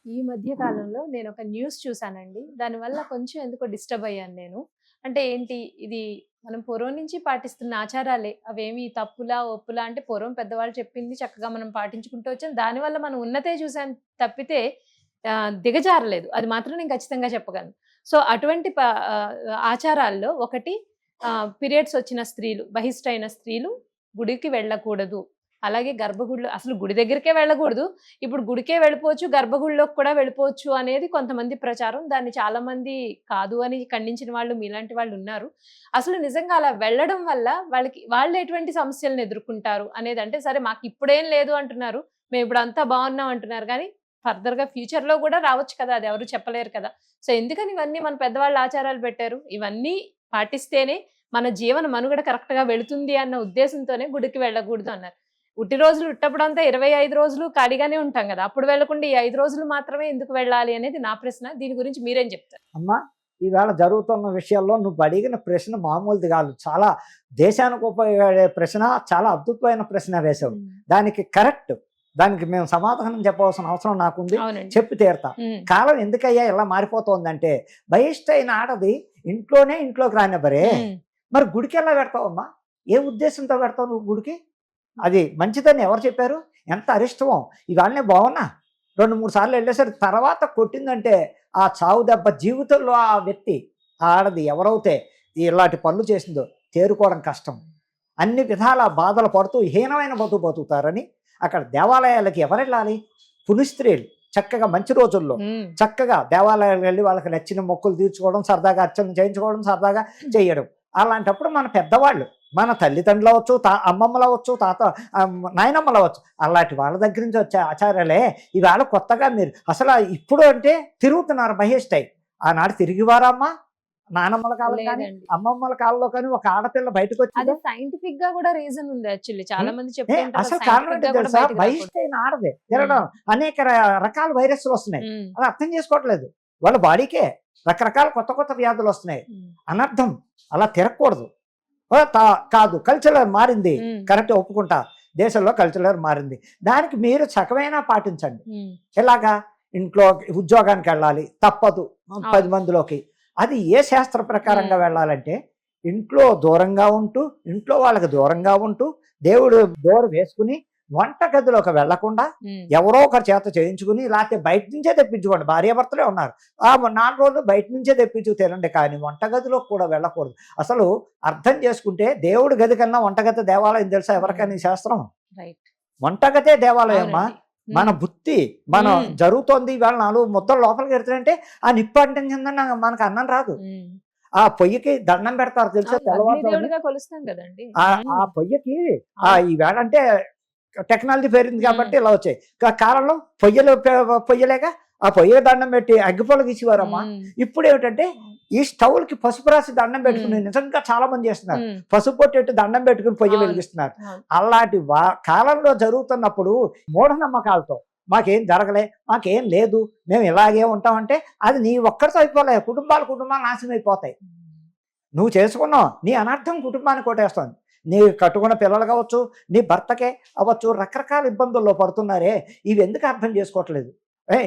ఈ మధ్య కాలంలో నేనొక న్యూస్ చూసానండి. దానివల్ల కొంచెం ఎందుకో డిస్టర్బ్ అయ్యాను నేను. అంటే ఏంటి ఇది మనం పూర్వం నుంచి పాటిస్తున్న ఆచారాలే. అవేమి తప్పులా, ఒప్పులా అంటే పూర్వం పెద్దవాళ్ళు చెప్పింది చక్కగా మనం పాటించుకుంటూ వచ్చాం. దానివల్ల మనం ఉన్నతే చూసాం తప్పితే దిగజారలేదు. అది మాత్రం నేను ఖచ్చితంగా చెప్పగలను. సో, అటువంటి ఆచారాల్లో ఒకటి పీరియడ్స్ వచ్చిన స్త్రీలు, బహిష్టు స్త్రీలు గుడికి వెళ్ళకూడదు. అలాగే గర్భగుడిలో అసలు గుడి దగ్గరికే వెళ్ళకూడదు. ఇప్పుడు గుడికే వెళ్ళిపోవచ్చు, గర్భగుడిలోకి కూడా వెళ్ళిపోవచ్చు అనేది కొంతమంది ప్రచారం. దాన్ని చాలామంది కాదు అని ఖండించిన వాళ్ళు మీలాంటి వాళ్ళున్నారు. అసలు నిజంగా అలా వెళ్ళడం వల్ల వాళ్ళు ఎటువంటి సమస్యలను ఎదుర్కొంటారు అనేది అంటే సరే మాకిప్పుడేం లేదు అంటున్నారు. మేమిప్పుడంతా బావున్నాం అంటున్నారు గానీ, ఫర్దర్‌గా ఫ్యూచర్‌లో గూడా రావచ్చు కదా! అది ఎవరు చెప్పలేరు కదా! సో, ఎందుకని ఇవన్నీ మన పెద్దవాళ్ళు ఆచారాలు పెట్టారు? ఇవన్నీ పాటిస్తేనే మన జీవన మనుగడ కరెక్ట్‌గా వెళుతుంది అన్న ఉద్దేశంతోనే గుడికి వెళ్ళకూడదు అన్నారు. ఉట్టి రోజులు ఉట్టప్పుడంతా 25 రోజులు ఖాళీగానే ఉంటాం గదా! అప్పుడు వెళ్ళకుండా ఈ 5 రోజులు మాత్రమే ఎందుకు వెళ్ళాలి అనేది నా ప్రశ్న. దీని గురించి మీరేం చెప్తారు? అమ్మా, ఈవేళ జరుగుతున్న విషయాల్లో నువ్వు అడిగిన ప్రశ్న మామూలుది కాదు. చాలా దేశానికి ఉపయోగపడే ప్రశ్న, చాలా అద్భుతమైన ప్రశ్న వేశావు. దానికి కరెక్ట్. దానికి మేము సమాధానం చెప్పవలసిన అవసరం నాకుంది. చెప్పి తీరుతా. కాలం ఎందుకయ్యా ఇలా మారిపోతోందంటే, బహిష్టైన ఆడది ఇంట్లోకి రానివ్వరే. మరి గుడికి ఎలా పెడతావమ్మా? ఏ ఉద్దేశంతో పెడతావు నువ్వు గుడికి? అది మంచిదని ఎవరు చెప్పారు? ఎంత అరిష్టమో. ఇవాళనే బాగున్నా 2-3 సార్లు వెళ్ళేసరికి తర్వాత కొట్టిందంటే ఆ చావు దెబ్బ జీవితంలో ఆ వ్యక్తి, ఆ ఆడది ఎవరైతే ఇలాంటి పనులు చేసిందో తేరుకోవడం కష్టం. అన్ని విధాల బాధలు పడుతూ హీనమైన బతుకుతారని అక్కడ దేవాలయాలకి ఎవరు వెళ్ళాలి? పునిస్త్రీలు చక్కగా మంచి రోజుల్లో చక్కగా దేవాలయాలకు వెళ్ళి వాళ్ళకి నచ్చిన మొక్కులు తీర్చుకోవడం, సరదాగా అర్చన చేయించుకోవడం, సరదాగా చేయడం. అలాంటప్పుడు మన పెద్దవాళ్ళు, మన తల్లిదండ్రులు అవ్వచ్చు, అమ్మమ్మలు అవ్వచ్చు, నాయనమ్మలు అవ్వచ్చు, అలాంటి వాళ్ళ దగ్గర నుంచి వచ్చే ఆచారాలే ఇవాళ కొత్తగా మీరు అసలు ఇప్పుడు అంటే తిరుగుతున్నారు బహిష్టై. ఆనాడు తిరిగివారమ్మా? నానమ్మల కాలం కానీ అమ్మమ్మల కాలంలో కానీ ఒక ఆడపిల్ల బయటకు వచ్చి సైంటిఫిక్ గా కూడా రీజన్ ఉంది. యాక్చువల్లీ చాలా మంది అసలు కారణం ఏంటో తెలుసా? బహిష్టైన ఆడదే తిరగడం. అనేక రకాల వైరస్లు వస్తున్నాయి. అది అర్థం చేసుకోవట్లేదు. వాళ్ళ బాడీకే రకరకాల కొత్త వ్యాధులు వస్తున్నాయి. అనర్థం. అలా తిరగకూడదు. కాదు, కల్చరల్ మారింది, కరెక్ట్ ఒప్పుకుంటా. దేశంలో కల్చరల్ మారింది. దానికి మీరు చకమైనా పాటించండి. ఎలాగా? ఇంట్లో ఉద్యోగానికి వెళ్ళాలి, తప్పదు 10 మందిలోకి. అది ఏ శాస్త్ర ప్రకారంగా వెళ్ళాలంటే ఇంట్లో దూరంగా ఉంటూ, ఇంట్లో వాళ్ళకి దూరంగా ఉంటూ, దేవుడు డోర్ వేసుకుని వంటగదిలోకి వెళ్లకుండా ఎవరో ఒకరి చేత చేయించుకుని, లేకపోతే బయట నుంచే తెప్పించుకోండి. భార్యాభర్తలే ఉన్నారు, 4 రోజులు బయట నుంచే తెప్పించు తినండి, కానీ వంటగదిలోకి కూడా వెళ్ళకూడదు. అసలు అర్థం చేసుకుంటే దేవుడి గది కన్నా వంటగది దేవాలయం తెలుసా ఎవరికైనా? శాస్త్రం వంటగదే దేవాలయమ్మా. మన బుద్ధి మనం జరుగుతోంది. ఇవాళ 4 ముద్దలు లోపలికి ఎడుతుంటే ఆ నిప్పు అంటించిందని మనకు అన్నం రాదు. ఆ పొయ్యికి దండం పెడతారు తెలుసా? తెల్లవారు ఆ పొయ్యికి ఈవేళ అంటే టెక్నాలజీ పెరిగింది కాబట్టి ఇలా వచ్చాయి. కాలంలో పొయ్యలేక ఆ పొయ్యి దండం పెట్టి అగ్గిపొల గీసేవారమ్మా. ఇప్పుడు ఏమిటంటే ఈ స్టవ్లకి పసుపు రాసి దండం పెట్టుకుని నిజంగా చాలా మంది చేస్తున్నారు. పసుపు పొట్టెట్టు దండం పెట్టుకుని పొయ్యి వెలిగిస్తున్నారు. అలాంటి కాలంలో జరుగుతున్నప్పుడు మూఢనమ్మకాలతో మాకేం జరగలే, మాకేం లేదు, మేము ఇలాగే ఉంటామంటే అది నీ ఒక్కరితో అయిపోలే. కుటుంబాలు నాశనం అయిపోతాయి. నువ్వు చేసుకున్నావు, నీ అనర్థం కుటుంబాన్ని కొట్టేస్తుంది. నీ కట్టుకున్న పిల్లలు కావచ్చు, నీ భర్తకే అవ్వచ్చు, రకరకాల ఇబ్బందుల్లో పడుతున్నారే. ఇవి ఎందుకు అర్థం చేసుకోవట్లేదు?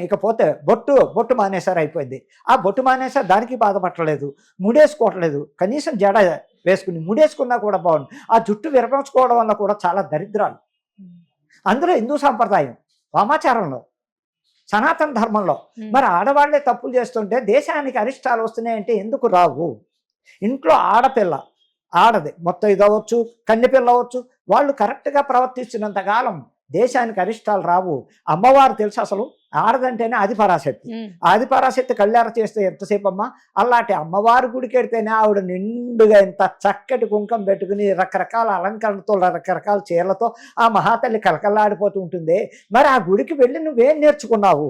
ఇకపోతే బొట్టు మానేసారు, అయిపోయింది. ఆ బొట్టు మానేసారు, దానికి బాధపడలేదు. ముడేసుకోవట్లేదు, కనీసం జడ వేసుకుని ముడేసుకున్నా కూడా బాగుంది. ఆ జుట్టు విరమించుకోవడం వల్ల కూడా చాలా దరిద్రాలు. అందులో హిందూ సాంప్రదాయం, వామాచారంలో, సనాతన ధర్మంలో. మరి ఆడవాళ్లే తప్పులు చేస్తుంటే దేశానికి అరిష్టాలు వస్తున్నాయంటే ఎందుకు రావు? ఇంట్లో ఆడది మొత్తం ఇది అవ్వచ్చు, కన్నెపిల్ల అవ్వచ్చు, వాళ్ళు కరెక్ట్గా ప్రవర్తిస్తున్నంతకాలం దేశానికి అరిష్టాలు రావు. అమ్మవారు తెలుసు అసలు ఆడదంటేనే ఆదిపరాశక్తి. ఆదిపరాశక్తి కళ్యాణ చేస్తే ఎంతసేపు అమ్మా? అలాంటి అమ్మవారి గుడికి వెడితేనే ఆవిడ నిండుగా ఇంత చక్కటి కుంకం పెట్టుకుని రకరకాల అలంకరణతో, రకరకాల చీరలతో ఆ మహాతల్లి కలకల్లాడిపోతూ ఉంటుంది. మరి ఆ గుడికి వెళ్ళి నువ్వేం నేర్చుకున్నావు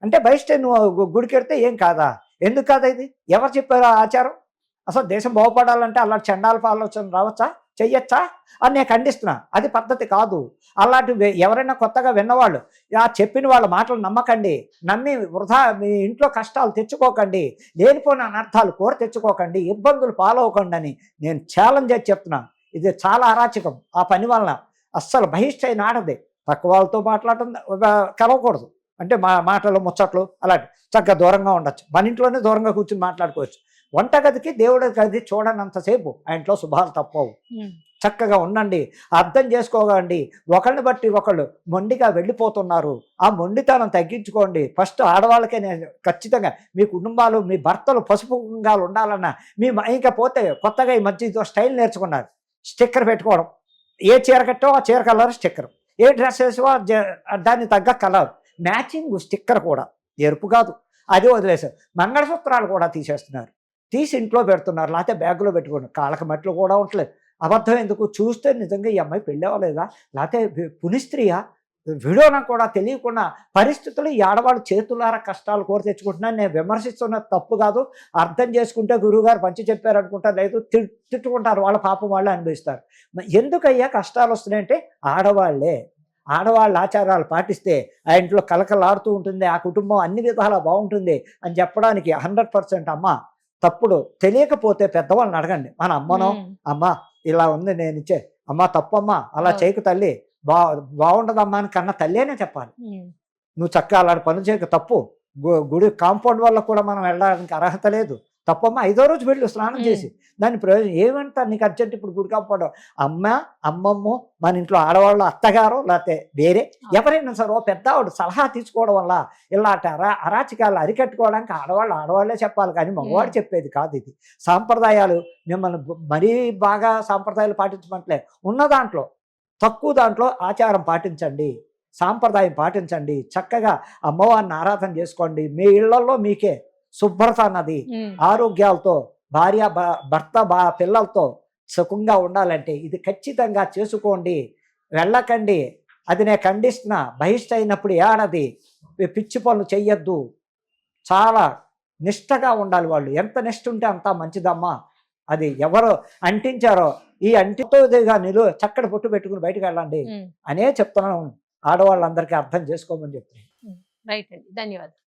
అంటే బయట నువ్వు గుడికి వెడితే ఏం కాదా? ఎందుకు కాదా? ఇది ఎవరు చెప్పారు ఆ ఆచారం? అసలు దేశం బాగుపడాలంటే అలాంటి చండాల ఆలోచన రావచ్చా, చెయ్యొచ్చా అని నేను ఖండిస్తున్నా. అది పద్ధతి కాదు. అలాంటి ఎవరైనా కొత్తగా విన్నవాళ్ళు ఆ చెప్పిన వాళ్ళ మాటలు నమ్మకండి. నమ్మి వృధా మీ ఇంట్లో కష్టాలు తెచ్చుకోకండి, లేనిపోయిన అనర్థాలు తెచ్చుకోకండి, ఇబ్బందులు పాలవకండి అని నేను ఛాలెంజ్ చేసి చెప్తున్నాను. ఇది చాలా అరాచకం. ఆ పని వలన అస్సలు బహిష్టైన ఆడది పక్క వాళ్ళతో మాట్లాడటం కలవకూడదు. అంటే మాటలు ముచ్చట్లు అలాంటి చక్కగా దూరంగా ఉండొచ్చు, మన ఇంట్లోనే దూరంగా కూర్చుని మాట్లాడుకోవచ్చు. వంటగదికి దేవుడి గది చూడనంతసేపు ఆ ఇంట్లో శుభాలు తప్పవు. చక్కగా ఉండండి, అర్థం చేసుకోగండి. ఒకరిని బట్టి ఒకళ్ళు మొండిగా వెళ్ళిపోతున్నారు, ఆ మొండితనం తగ్గించుకోండి. ఫస్ట్ ఆడవాళ్ళకే నేను ఖచ్చితంగా మీ కుటుంబాలు మీ భర్తలు పసుపు కుంకాలు ఉండాలన్నా ఇంకా పోతే కొత్తగా ఈ మధ్య ఇదో స్టైల్ నేర్చుకున్నారు, స్టిక్కర్ పెట్టుకోవడం. ఏ చీర కట్టావో ఆ చీర కలర్ స్టిక్కర్, ఏ డ్రెస్ వేసావో దాన్ని తగ్గ కలర్ మ్యాచింగ్ స్టిక్కర్ కూడా, ఎరుపు కాదు అది వదిలేశారు. మంగళసూత్రాలు కూడా తీసేస్తున్నారు, తీసి ఇంట్లో పెడుతున్నారు, లేకపోతే బ్యాగులో పెట్టుకున్నారు. కాళ్ళకి మట్లు కూడా ఉండలేదు. అబద్ధం ఎందుకు, చూస్తే నిజంగా ఈ అమ్మాయి పెళ్ళి అవ్వలేదా, లేకపోతే పునిస్త్రీయా, వీడియోనా కూడా తెలియకుండా పరిస్థితులు ఈ ఆడవాళ్ళు చేతులారా కష్టాలు కోరి తెచ్చుకుంటున్నాను. నేను విమర్శిస్తున్నది తప్పు కాదు, అర్థం చేసుకుంటే గురువుగారు మంచి చెప్పారు అనుకుంటారు, లేదు తిట్టుకుంటారు, వాళ్ళ పాపం వాళ్ళే అనుభవిస్తారు. ఎందుకయ్యా కష్టాలు వస్తున్నాయంటే ఆడవాళ్లే. ఆడవాళ్ళ ఆచారాలు పాటిస్తే ఆ ఇంట్లో కలకలాడుతూ ఉంటుంది, ఆ కుటుంబం అన్ని విధాలా బాగుంటుంది అని చెప్పడానికి 100% అమ్మ తప్పుడు. తెలియకపోతే పెద్దవాళ్ళని అడగండి, మన అమ్మనో అమ్మ ఇలా ఉంది నేను ఇచ్చే అమ్మ తప్పమ్మా అలా చేయకు తల్లి, బాగుండదమ్మా అని కన్నా తల్లేనే చెప్పాలి. నువ్వు చక్కగా అలాంటి పనులు చేయక తప్పు, గుడి కాంపౌండ్ వల్ల కూడా మనం వెళ్ళడానికి అర్హత లేదు, తప్పమ్మ. 5వ రోజు వెళ్ళు స్నానం చేసి, దాని ప్రయోజనం ఏమంటారు నీకు అర్జెంట్ ఇప్పుడు గుడి కాంపౌండ్ అమ్మమ్మ మన ఇంట్లో ఆడవాళ్ళు అత్తగారు లేకపోతే వేరే ఎవరైనా సరే పెద్ద ఆవిడ సలహా తీసుకోవడం వల్ల ఇలాంటి అరాచకాలు అరికట్టుకోవడానికి ఆడవాళ్లే చెప్పాలి, కానీ మగవాడు చెప్పేది కాదు. ఇది సాంప్రదాయాలు మిమ్మల్ని మరీ బాగా సాంప్రదాయాలు పాటించమంటలే, ఉన్న దాంట్లో తక్కువ దాంట్లో ఆచారం పాటించండి, సాంప్రదాయం పాటించండి, చక్కగా అమ్మవారిని ఆరాధన చేసుకోండి. మీ ఇళ్లలో మీకే శుభ్రత అన్నది, ఆరోగ్యాలతో భార్య భర్త పిల్లలతో సుఖంగా ఉండాలంటే ఇది ఖచ్చితంగా చేసుకోండి, వెళ్ళకండి. అది నేను ఖండిస్తున్నా. బహిష్ట అయినప్పుడు ఏడాది పిచ్చి పనులు చెయ్యొద్దు, చాలా నిష్టగా ఉండాలి. వాళ్ళు ఎంత నిష్ట ఉంటే అంత మంచిదమ్మా. అది ఎవరు అంటించారో ఈ అంటితో చక్కటి పొట్టు పెట్టుకుని బయటకు వెళ్ళండి అనే చెప్తున్నాను. ఆడవాళ్ళందరికీ అర్థం చేసుకోమని చెప్తున్నాను. రైట్ అండి, ధన్యవాదాలు.